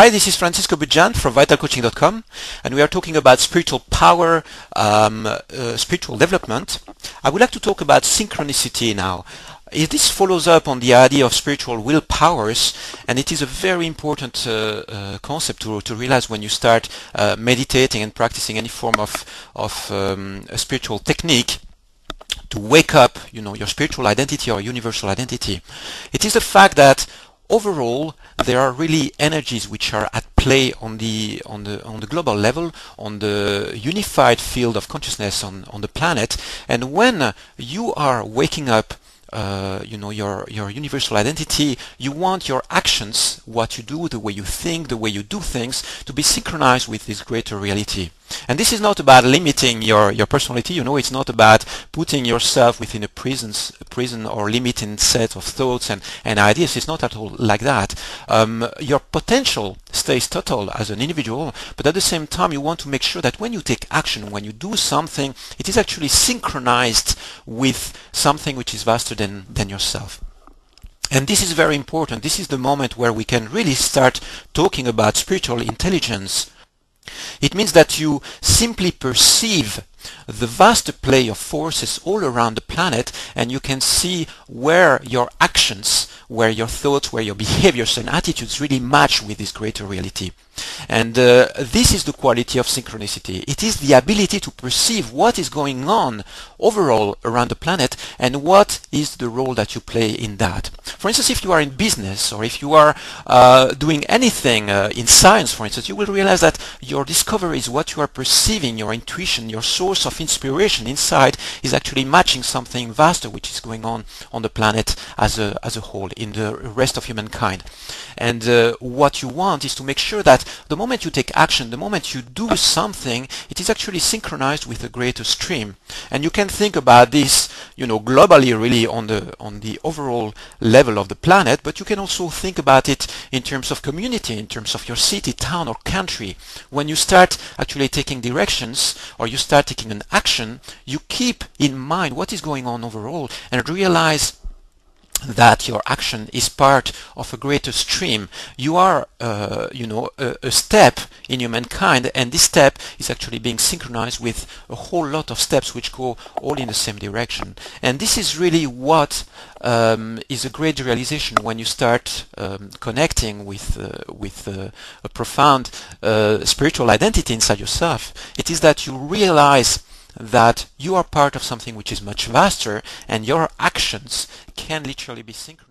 Hi, this is Francisco Bujan from vitalcoaching.com, and we are talking about spiritual power, spiritual development. I would like to talk about synchronicity now. This follows up on the idea of spiritual willpowers, and it is a very important concept to realize when you start meditating and practicing any form of a spiritual technique to wake up, your spiritual identity or universal identity. It is the fact that overall, there are really energies which are at play on the global level, on the unified field of consciousness on the planet. And when you are waking up, your universal identity, you want your actions, what you do, the way you think, the way you do things, to be synchronized with this greater reality. And this is not about limiting your personality, it's not about putting yourself within a prison or limiting set of thoughts and ideas. It's not at all like that. Your potential stays total as an individual, but at the same time you want to make sure that when you take action, when you do something, it is actually synchronized with something which is vaster than yourself. And this is very important. This is the moment where we can really start talking about spiritual intelligence. It means that you simply perceive the vast play of forces all around the planet, and you can see where your actions, where your thoughts, where your behaviors and attitudes really match with this greater reality. And this is the quality of synchronicity. It is the ability to perceive what is going on overall around the planet and what is the role that you play in that. For instance, if you are in business or if you are doing anything in science, for instance, you will realize that your discoveries, what you are perceiving, your intuition, your source of inspiration inside is actually matching something vaster which is going on the planet as a whole, in the rest of humankind. And what you want is to make sure that the moment you take action, the moment you do something, it is actually synchronized with a greater stream. And you can think about this, globally, really on the overall level of the planet, but you can also think about it in terms of community, in terms of your city, town, or country. When you start actually taking directions or you start taking an action, you keep in mind what is going on overall and realize that your action is part of a greater stream. You are, a step in humankind, and this step is actually being synchronized with a whole lot of steps which go all in the same direction. And this is really what is a great realization when you start connecting with a profound spiritual identity inside yourself. It is that you realize that you are part of something which is much vaster, and your actions can literally be synchronized.